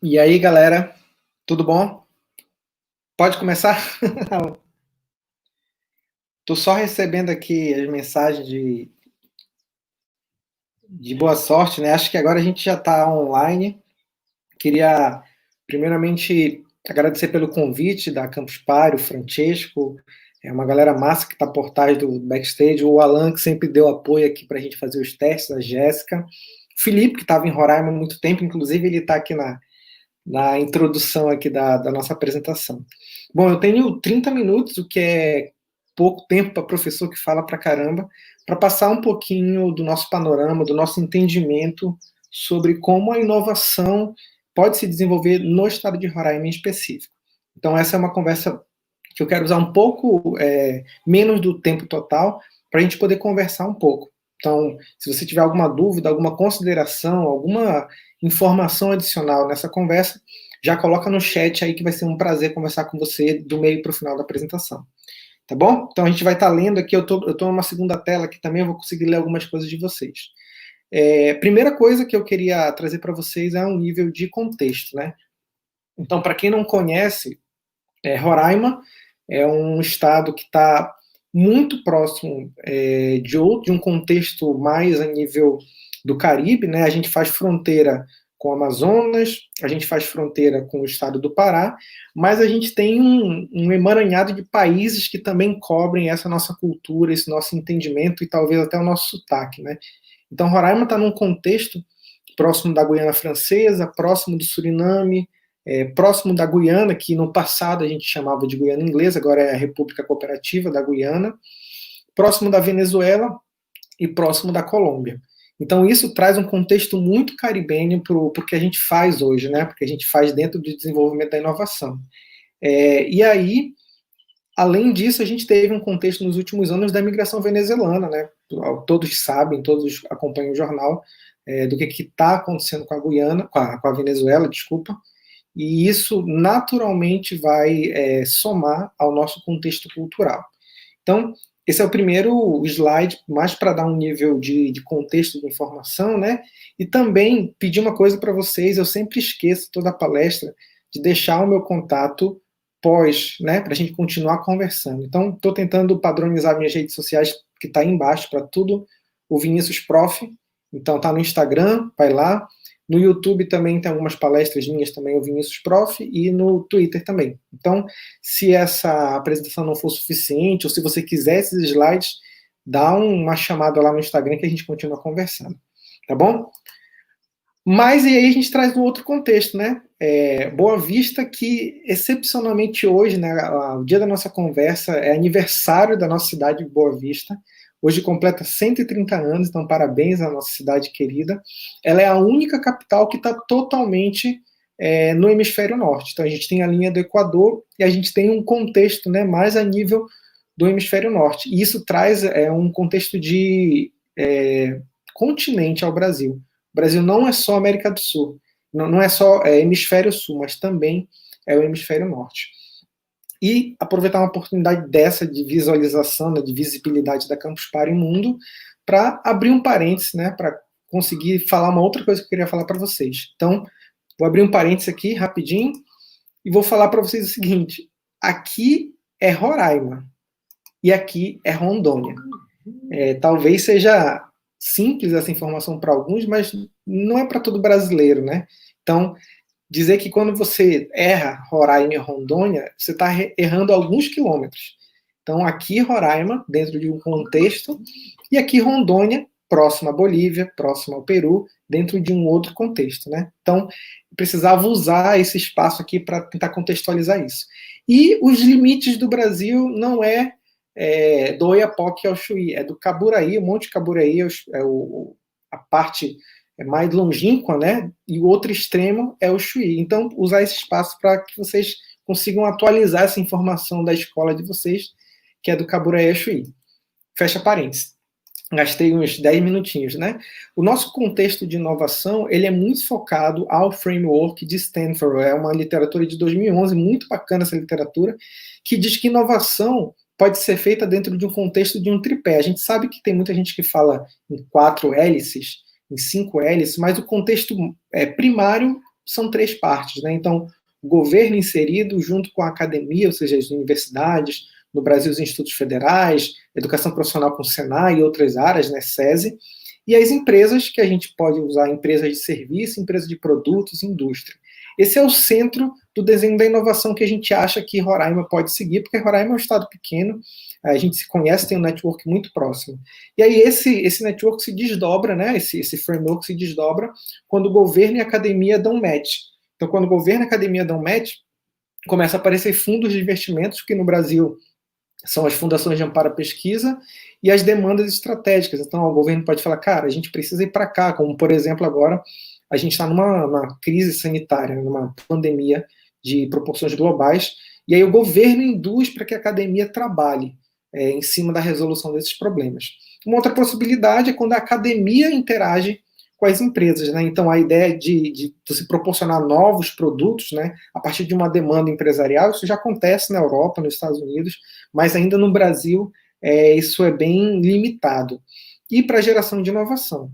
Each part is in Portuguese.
E aí, galera, tudo bom? Pode começar? Tô só recebendo aqui as mensagens de boa sorte, né? Acho que agora a gente já está online. Queria, primeiramente, agradecer pelo convite da Campus Party, o Francesco, é uma galera massa que está por trás do backstage, o Alan, que sempre deu apoio aqui para a gente fazer os testes, a Jéssica, o Felipe, que estava em Roraima há muito tempo, inclusive ele está aqui na introdução aqui da nossa apresentação. Bom, eu tenho 30 minutos, o que é pouco tempo para professor que fala para caramba, para passar um pouquinho do nosso panorama, do nosso entendimento sobre como a inovação pode se desenvolver no estado de Roraima em específico. Então, essa é uma conversa que eu quero usar um pouco menos do tempo total, para a gente poder conversar um pouco. Então, se você tiver alguma dúvida, alguma consideração, alguma informação adicional nessa conversa, já coloca no chat aí que vai ser um prazer conversar com você do meio para o final da apresentação. Tá bom? Então a gente vai estar lendo aqui, eu tô numa segunda tela que também eu vou conseguir ler algumas coisas de vocês. Primeira coisa que eu queria trazer para vocês é um nível de contexto, né? Então, para quem não conhece, Roraima é um estado que está muito próximo de um contexto mais a nível do Caribe, né? A gente faz fronteira com o Amazonas, a gente faz fronteira com o estado do Pará, mas a gente tem um emaranhado de países que também cobrem essa nossa cultura, esse nosso entendimento e talvez até o nosso sotaque, né? Então, Roraima está num contexto próximo da Guiana Francesa, próximo do Suriname, próximo da Guiana, que no passado a gente chamava de Guiana Inglesa, agora é a República Cooperativa da Guiana, próximo da Venezuela e próximo da Colômbia. Então isso traz um contexto muito caribenho para o que a gente faz hoje, né? Porque a gente faz dentro do desenvolvimento da inovação. E aí, além disso, a gente teve um contexto nos últimos anos da imigração venezuelana, né? Todos sabem, todos acompanham o jornal do que está acontecendo com a Guiana, com a Venezuela, desculpa, e isso naturalmente vai somar ao nosso contexto cultural. Então, esse é o primeiro slide, mais para dar um nível de contexto de informação, né? E também pedir uma coisa para vocês, eu sempre esqueço toda a palestra de deixar o meu contato pós, né? Para a gente continuar conversando. Então, estou tentando padronizar minhas redes sociais, que está aí embaixo, para tudo, o Vinícius Prof. Então, tá no Instagram, vai lá. No YouTube também tem algumas palestras minhas também, o Vinícius Prof. E no Twitter também. Então, se essa apresentação não for suficiente, ou se você quiser esses slides, dá uma chamada lá no Instagram que a gente continua conversando. Tá bom? Mas e aí a gente traz um outro contexto, né? Boa Vista, que excepcionalmente hoje, né, o dia da nossa conversa é aniversário da nossa cidade de Boa Vista. Hoje completa 130 anos, então parabéns à nossa cidade querida. Ela é a única capital que está totalmente no hemisfério norte. Então a gente tem a linha do Equador e a gente tem um contexto, né, mais a nível do hemisfério norte. E isso traz um contexto de continente ao Brasil. O Brasil não é só América do Sul, não é só hemisfério sul, mas também é o hemisfério norte. E aproveitar uma oportunidade dessa de visualização, né, de visibilidade da Campus Party Mundo, para abrir um parênteses, né, para conseguir falar uma outra coisa que eu queria falar para vocês. Então, vou abrir um parênteses aqui, rapidinho, e vou falar para vocês o seguinte: aqui é Roraima, e aqui é Rondônia. Talvez seja simples essa informação para alguns, mas não é para todo brasileiro, né? Então, dizer que quando você erra Roraima e Rondônia, você está errando alguns quilômetros. Então, aqui Roraima, dentro de um contexto, e aqui Rondônia, próximo à Bolívia, próximo ao Peru, dentro de um outro contexto, né? Então, precisava usar esse espaço aqui para tentar contextualizar isso. E os limites do Brasil não do Oiapoque ao Chuí, é do Caburaí, o Monte Caburaí a parte mais longínqua, né? E o outro extremo é o Chuí. Então, usar esse espaço para que vocês consigam atualizar essa informação da escola de vocês, que é do Caburaí ao Chuí. Fecha parênteses. Gastei uns 10 minutinhos, né? O nosso contexto de inovação, ele é muito focado ao framework de Stanford, é uma literatura de 2011, muito bacana essa literatura, que diz que inovação pode ser feita dentro de um contexto de um tripé. A gente sabe que tem muita gente que fala em 4 hélices, em 5 hélices, mas o contexto primário são três partes, né? Então, o governo inserido junto com a academia, ou seja, as universidades, no Brasil os institutos federais, educação profissional com o Senai e outras áreas, né, SESI, e as empresas, que a gente pode usar empresas de serviço, empresas de produtos, indústria. Esse é o centro do desenho da inovação que a gente acha que Roraima pode seguir, porque Roraima é um estado pequeno, a gente se conhece, tem um network muito próximo. E aí esse network se desdobra, né, esse framework se desdobra quando o governo e a academia dão match. Então, quando o governo e a academia dão match, começa a aparecer fundos de investimentos, que no Brasil são as fundações de amparo à pesquisa e as demandas estratégicas. Então, o governo pode falar, cara, a gente precisa ir para cá, como, por exemplo, agora a gente está numa crise sanitária, numa pandemia de proporções globais, e aí o governo induz para que a academia trabalhe em cima da resolução desses problemas. Uma outra possibilidade é quando a academia interage com as empresas, né? Então, a ideia de você proporcionar novos produtos, né, a partir de uma demanda empresarial, isso já acontece na Europa, nos Estados Unidos, mas ainda no Brasil isso é bem limitado. E para a geração de inovação.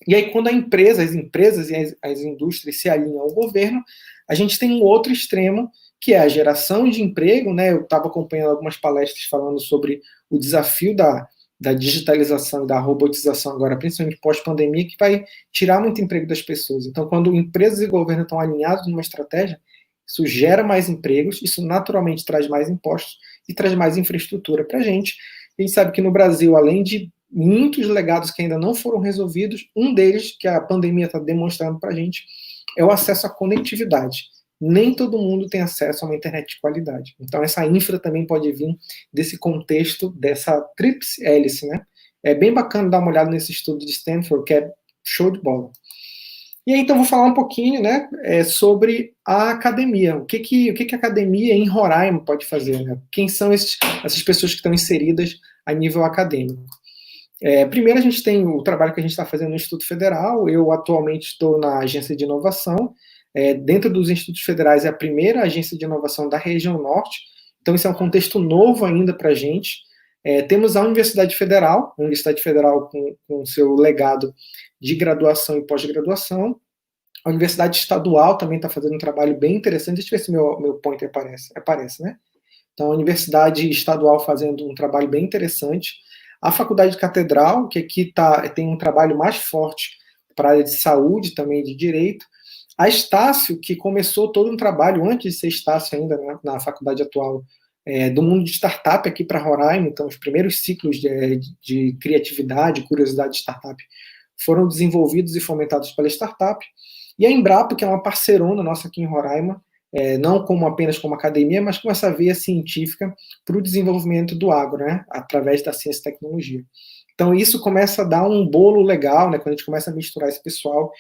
E aí, quando as empresas e as indústrias se alinham ao governo, a gente tem um outro extremo, que é a geração de emprego, né? Eu estava acompanhando algumas palestras falando sobre o desafio da digitalização e da robotização agora, principalmente pós-pandemia, que vai tirar muito emprego das pessoas. Então, quando empresas e governo estão alinhados numa estratégia, isso gera mais empregos, isso naturalmente traz mais impostos e traz mais infraestrutura para a gente. A gente sabe que no Brasil, além de muitos legados que ainda não foram resolvidos, um deles, que a pandemia está demonstrando para a gente, é o acesso à conectividade. Nem todo mundo tem acesso a uma internet de qualidade. Então, essa infra também pode vir desse contexto, dessa tríplice hélice, né? É bem bacana dar uma olhada nesse estudo de Stanford, que é show de bola. E aí, então, vou falar um pouquinho, né, sobre a academia. O que a academia em Roraima pode fazer, né? Quem são essas pessoas que estão inseridas a nível acadêmico? Primeiro, a gente tem o trabalho que a gente está fazendo no Instituto Federal. Eu, atualmente, estou na Agência de Inovação. Dentro dos institutos federais, é a primeira agência de inovação da região norte. Então, isso é um contexto novo ainda para a gente. Temos a Universidade Federal com seu legado de graduação e pós-graduação. A Universidade Estadual também está fazendo um trabalho bem interessante. Deixa eu ver se meu pointer aparece, né? Então, a Universidade Estadual fazendo um trabalho bem interessante. A Faculdade Catedral, que aqui tem um trabalho mais forte para a área de saúde, também de direito. A Estácio, que começou todo um trabalho, antes de ser Estácio ainda, né, na faculdade atual, do mundo de startup aqui para Roraima. Então, os primeiros ciclos de criatividade, curiosidade de startup, foram desenvolvidos e fomentados pela startup. E a Embrapa, que é uma parceirona nossa aqui em Roraima, não apenas como academia, mas com essa veia científica para o desenvolvimento do agro, né, através da ciência e tecnologia. Então, isso começa a dar um bolo legal, né, quando a gente começa a misturar esse pessoal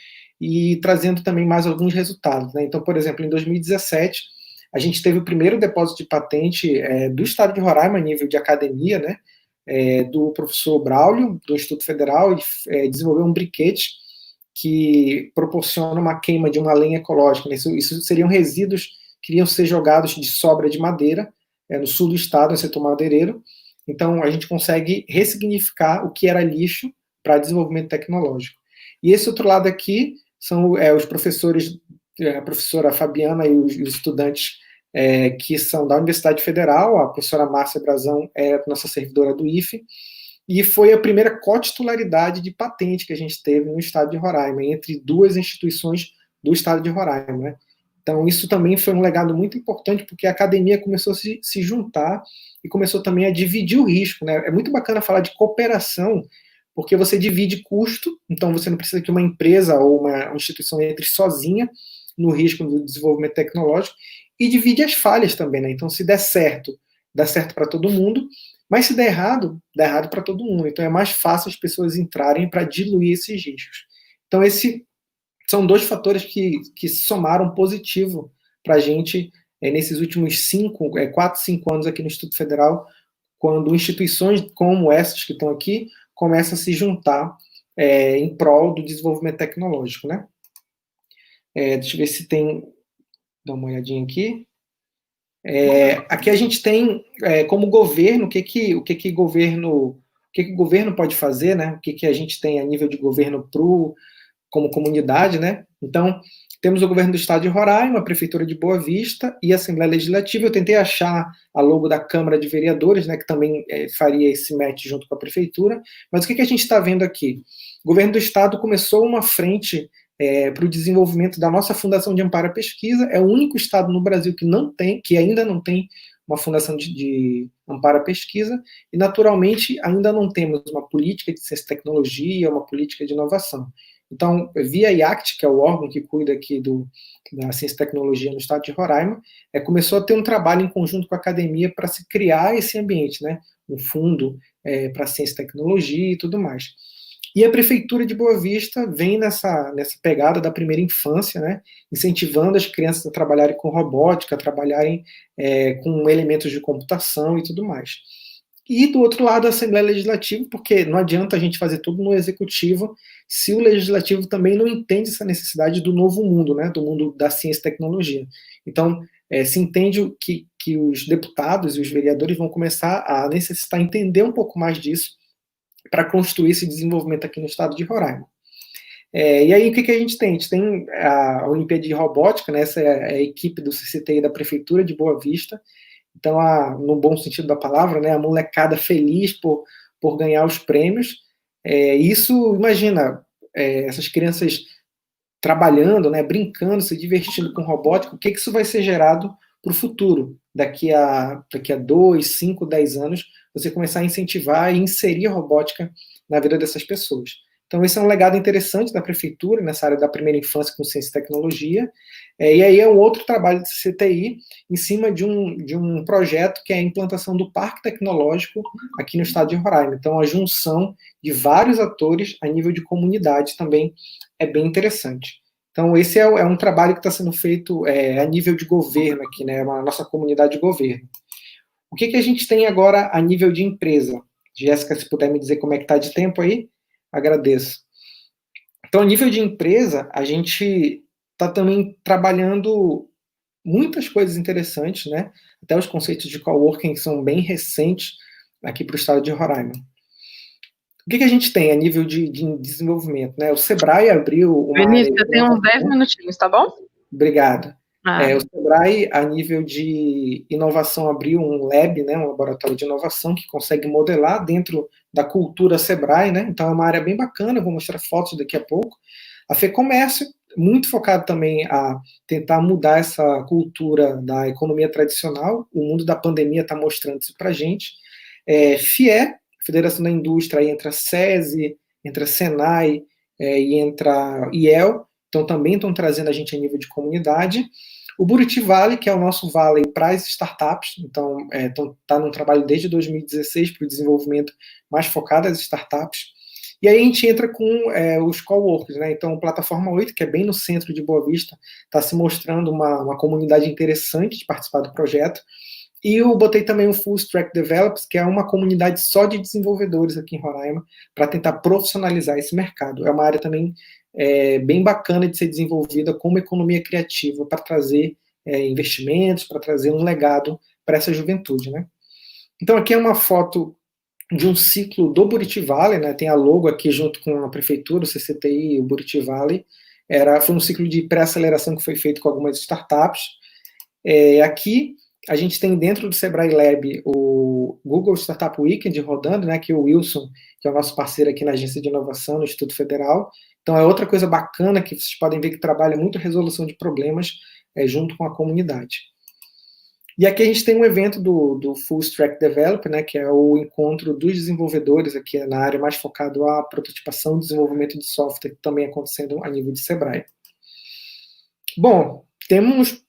e trazendo também mais alguns resultados, né? Então, por exemplo, em 2017, a gente teve o primeiro depósito de patente do estado de Roraima, a nível de academia, né, do professor Braulio, do Instituto Federal. Ele desenvolveu um briquete que proporciona uma queima de uma lenha ecológica, né? Isso seriam resíduos que iriam ser jogados de sobra de madeira, no sul do estado, no setor madeireiro. Então, a gente consegue ressignificar o que era lixo para desenvolvimento tecnológico. E esse outro lado aqui são os professores, a professora Fabiana e os estudantes que são da Universidade Federal. A professora Márcia Brazão é nossa servidora do IFE, e foi a primeira cotitularidade de patente que a gente teve no estado de Roraima, entre duas instituições do estado de Roraima, né? Então, isso também foi um legado muito importante, porque a academia começou a se juntar e começou também a dividir o risco, né? É muito bacana falar de cooperação, porque você divide custo. Então você não precisa que uma empresa ou uma instituição entre sozinha no risco do desenvolvimento tecnológico, e divide as falhas também, né? Então, se der certo, dá certo para todo mundo, mas se der errado, dá errado para todo mundo. Então é mais fácil as pessoas entrarem para diluir esses riscos. Então, esses são dois fatores que somaram positivo para a gente nesses últimos 4, 5 anos aqui no Instituto Federal, quando instituições como essas que estão aqui começam a se juntar em prol do desenvolvimento tecnológico, né? Deixa eu ver se tem... Dá uma olhadinha aqui. Aqui a gente tem, como governo, o que o governo pode fazer, né? O que a gente tem a nível de governo como comunidade, né? Então, Temos o governo do estado de Roraima, a prefeitura de Boa Vista e a Assembleia Legislativa. Eu tentei achar a logo da Câmara de Vereadores, né, que também faria esse match junto com a prefeitura. Mas o que a gente está vendo aqui? O governo do estado começou uma frente para o desenvolvimento da nossa Fundação de Amparo à Pesquisa. É o único estado no Brasil que ainda não tem uma fundação de amparo à pesquisa, e naturalmente ainda não temos uma política de ciência e tecnologia, uma política de inovação. Então, via IACT, que é o órgão que cuida aqui da ciência e tecnologia no estado de Roraima, começou a ter um trabalho em conjunto com a academia para se criar esse ambiente, né? Um fundo para ciência e tecnologia e tudo mais. E a Prefeitura de Boa Vista vem nessa pegada da primeira infância, né, incentivando as crianças a trabalharem com robótica, a trabalharem com elementos de computação e tudo mais. E do outro lado, a Assembleia Legislativa, porque não adianta a gente fazer tudo no Executivo se o Legislativo também não entende essa necessidade do novo mundo, né, do mundo da ciência e tecnologia. Então, se entende que os deputados e os vereadores vão começar a necessitar entender um pouco mais disso para construir esse desenvolvimento aqui no estado de Roraima. E aí, o que a gente tem? A gente tem a Olimpíada de Robótica, né? Essa é a equipe do CCTI da Prefeitura de Boa Vista. Então, no bom sentido da palavra, né, a molecada feliz por ganhar os prêmios. Isso, imagina, essas crianças trabalhando, né, brincando, se divertindo com robótica, o que isso vai ser gerado para o futuro? Daqui a 2, 5, 10 anos, você começar a incentivar e inserir a robótica na vida dessas pessoas. Então, esse é um legado interessante da prefeitura, nessa área da primeira infância com ciência e tecnologia. E aí é um outro trabalho do CTI, em cima de um projeto que é a implantação do Parque Tecnológico aqui no estado de Roraima. Então, a junção de vários atores a nível de comunidade também é bem interessante. Então, esse é um trabalho que está sendo feito a nível de governo aqui, né, a nossa comunidade de governo. O que a gente tem agora a nível de empresa? Jéssica, se puder me dizer como é que está de tempo aí, agradeço. Então, a nível de empresa, a gente está também trabalhando muitas coisas interessantes, né? Até os conceitos de coworking são bem recentes aqui para o estado de Roraima. O que a gente tem a nível de desenvolvimento, né? O Sebrae abriu uma Vinícius, eu tenho uns 10 minutinhos, tá bom? Obrigado. O Sebrae, a nível de inovação, abriu um lab, né, um laboratório de inovação que consegue modelar dentro da cultura Sebrae, né? Então é uma área bem bacana, vou mostrar fotos daqui a pouco. A FEComércio, muito focado também a tentar mudar essa cultura da economia tradicional. O mundo da pandemia está mostrando isso para a gente. FIE, Federação da Indústria, aí entra a SESI, entra a SENAI e entra a IEL, então também estão trazendo a gente a nível de comunidade. O Buriti Valley, que é o nosso valley para as startups, então está num trabalho desde 2016 para o desenvolvimento mais focado nas startups. E aí a gente entra com os coworkers, né? Então, a Plataforma 8, que é bem no centro de Boa Vista, está se mostrando uma comunidade interessante de participar do projeto. E eu botei também o Full Stack Developers, que é uma comunidade só de desenvolvedores aqui em Roraima, para tentar profissionalizar esse mercado. É uma área também bem bacana de ser desenvolvida como economia criativa, para trazer investimentos, para trazer um legado para essa juventude, né? Então, aqui é uma foto de um ciclo do Buriti Valley, né? Tem a logo aqui junto com a prefeitura, o CCTI e o Buriti Valley. Foi um ciclo de pré-aceleração que foi feito com algumas startups. Aqui a gente tem dentro do Sebrae Lab o Google Startup Weekend rodando, né, que o Wilson, que é o nosso parceiro aqui na Agência de Inovação, no Instituto Federal. Então é outra coisa bacana que vocês podem ver que trabalha muito a resolução de problemas junto com a comunidade. E aqui a gente tem um evento do Full Stack Developer, né, que é o encontro dos desenvolvedores aqui na área mais focado à prototipação e desenvolvimento de software, que também acontecendo a nível de Sebrae. Bom, temos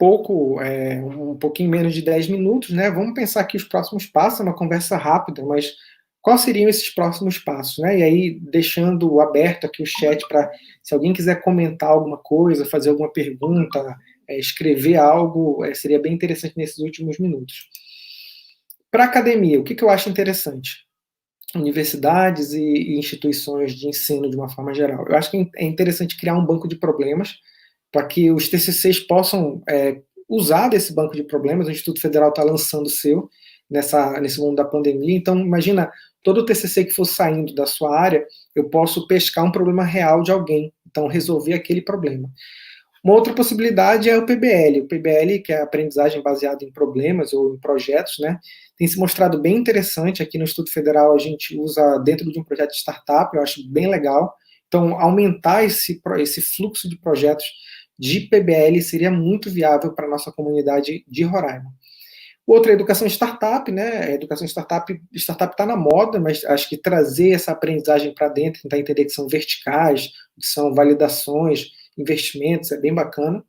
um pouquinho menos de 10 minutos, né? Vamos pensar aqui os próximos passos, é uma conversa rápida, mas quais seriam esses próximos passos, né? E aí, deixando aberto aqui o chat para, se alguém quiser comentar alguma coisa, fazer alguma pergunta, escrever algo, seria bem interessante nesses últimos minutos. Para a academia, o que eu acho interessante? Universidades e instituições de ensino de uma forma geral. Eu acho que é interessante criar um banco de problemas para que os TCCs possam usar desse banco de problemas. O Instituto Federal está lançando o seu nesse mundo da pandemia. Então, imagina, todo o TCC que for saindo da sua área, eu posso pescar um problema real de alguém, então resolver aquele problema. Uma outra possibilidade é o PBL. O PBL, que é a aprendizagem baseada em problemas ou em projetos, né, tem se mostrado bem interessante. Aqui no Instituto Federal a gente usa dentro de um projeto de startup, eu acho bem legal. Então, aumentar esse fluxo de projetos de PBL seria muito viável para a nossa comunidade de Roraima. Outra, educação startup, né? A educação startup está na moda, mas acho que trazer essa aprendizagem para dentro, tentar entender que são verticais, que são validações, investimentos, é bem bacana.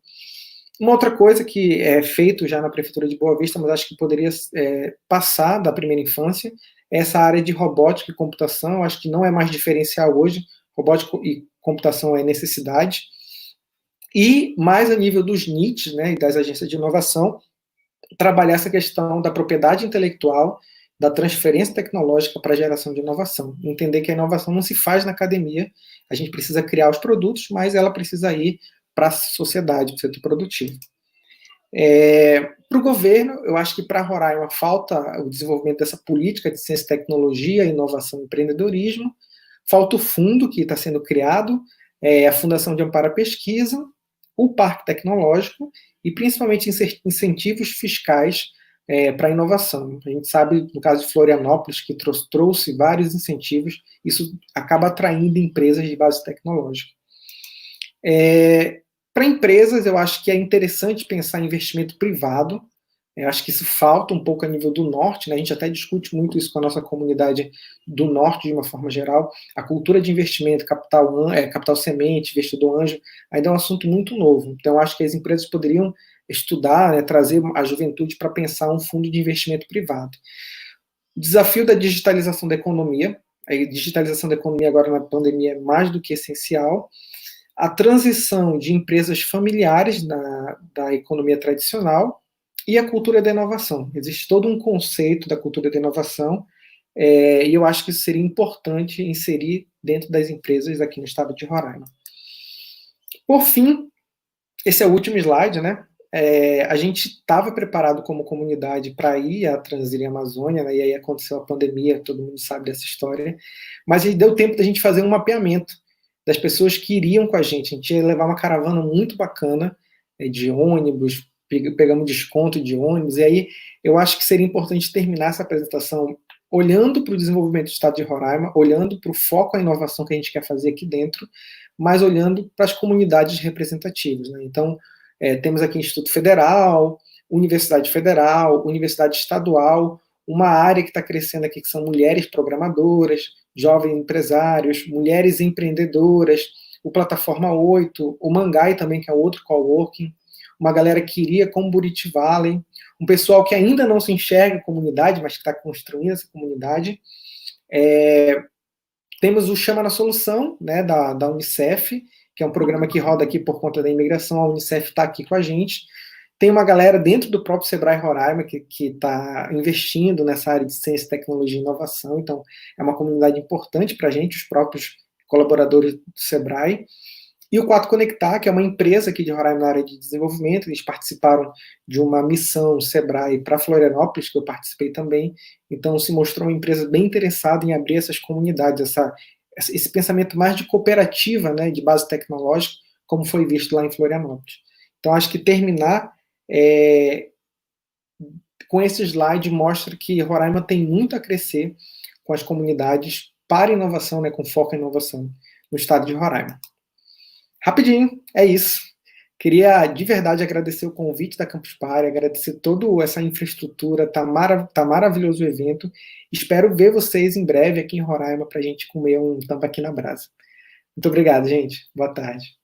Uma outra coisa que é feito já na Prefeitura de Boa Vista, mas acho que poderia passar da primeira infância, é essa área de robótica e computação. Acho que não é mais diferencial hoje, robótica e computação é necessidade. E mais a nível dos NITs, né, e das agências de inovação, trabalhar essa questão da propriedade intelectual, da transferência tecnológica para a geração de inovação. Entender que a inovação não se faz na academia, a gente precisa criar os produtos, mas ela precisa ir para a sociedade, para o setor produtivo. Para o governo, eu acho que para Roraima falta o desenvolvimento dessa política de ciência, tecnologia, inovação e empreendedorismo, falta o fundo que está sendo criado, a Fundação de Amparo à Pesquisa, o Parque Tecnológico e principalmente incentivos fiscais para a inovação. A gente sabe, no caso de Florianópolis, que trouxe vários incentivos, isso acaba atraindo empresas de base tecnológica. Para empresas, eu acho que é interessante pensar em investimento privado. Eu acho que isso falta um pouco a nível do norte, né? A gente até discute muito isso com a nossa comunidade do norte, de uma forma geral. A cultura de investimento, capital semente, investidor anjo, ainda é um assunto muito novo. Então, eu acho que as empresas poderiam estudar, né, trazer a juventude para pensar um fundo de investimento privado. O desafio da digitalização da economia. A digitalização da economia agora na pandemia é mais do que essencial. A transição de empresas familiares da economia tradicional e a cultura da inovação. Existe todo um conceito da cultura da inovação e eu acho que isso seria importante inserir dentro das empresas aqui no estado de Roraima. Por fim, esse é o último slide, né? A gente estava preparado como comunidade para ir à Transíria Amazônia, né? E aí aconteceu a pandemia, todo mundo sabe dessa história, mas deu tempo da gente fazer um mapeamento das pessoas que iriam com a gente. A gente ia levar uma caravana muito bacana, de ônibus, pegamos desconto de ônibus, e aí eu acho que seria importante terminar essa apresentação olhando para o desenvolvimento do estado de Roraima, olhando para o foco à inovação que a gente quer fazer aqui dentro, mas olhando para as comunidades representativas, né? Então, temos aqui Instituto Federal, Universidade Federal, Universidade Estadual, uma área que está crescendo aqui que são mulheres programadoras, jovens empresários, mulheres empreendedoras, o Plataforma 8, o Mangai também, que é outro coworking, uma galera que iria com Buriti Valley, um pessoal que ainda não se enxerga comunidade, mas que está construindo essa comunidade. Temos o Chama na Solução, né, da Unicef, que é um programa que roda aqui por conta da imigração, a Unicef está aqui com a gente. Tem uma galera dentro do próprio Sebrae Roraima que está investindo nessa área de ciência, tecnologia e inovação, então é uma comunidade importante para a gente, os próprios colaboradores do Sebrae. E o 4 Conectar, que é uma empresa aqui de Roraima na área de desenvolvimento, eles participaram de uma missão Sebrae para Florianópolis, que eu participei também, então se mostrou uma empresa bem interessada em abrir essas comunidades, esse pensamento mais de cooperativa, né, de base tecnológica, como foi visto lá em Florianópolis. Então acho que terminar com esse slide mostra que Roraima tem muito a crescer com as comunidades para inovação, né, com foco em inovação no estado de Roraima. Rapidinho, é isso. Queria de verdade agradecer o convite da Campus Party, agradecer toda essa infraestrutura, tá maravilhoso o evento. Espero ver vocês em breve aqui em Roraima para a gente comer um tambaqui na brasa. Muito obrigado, gente. Boa tarde.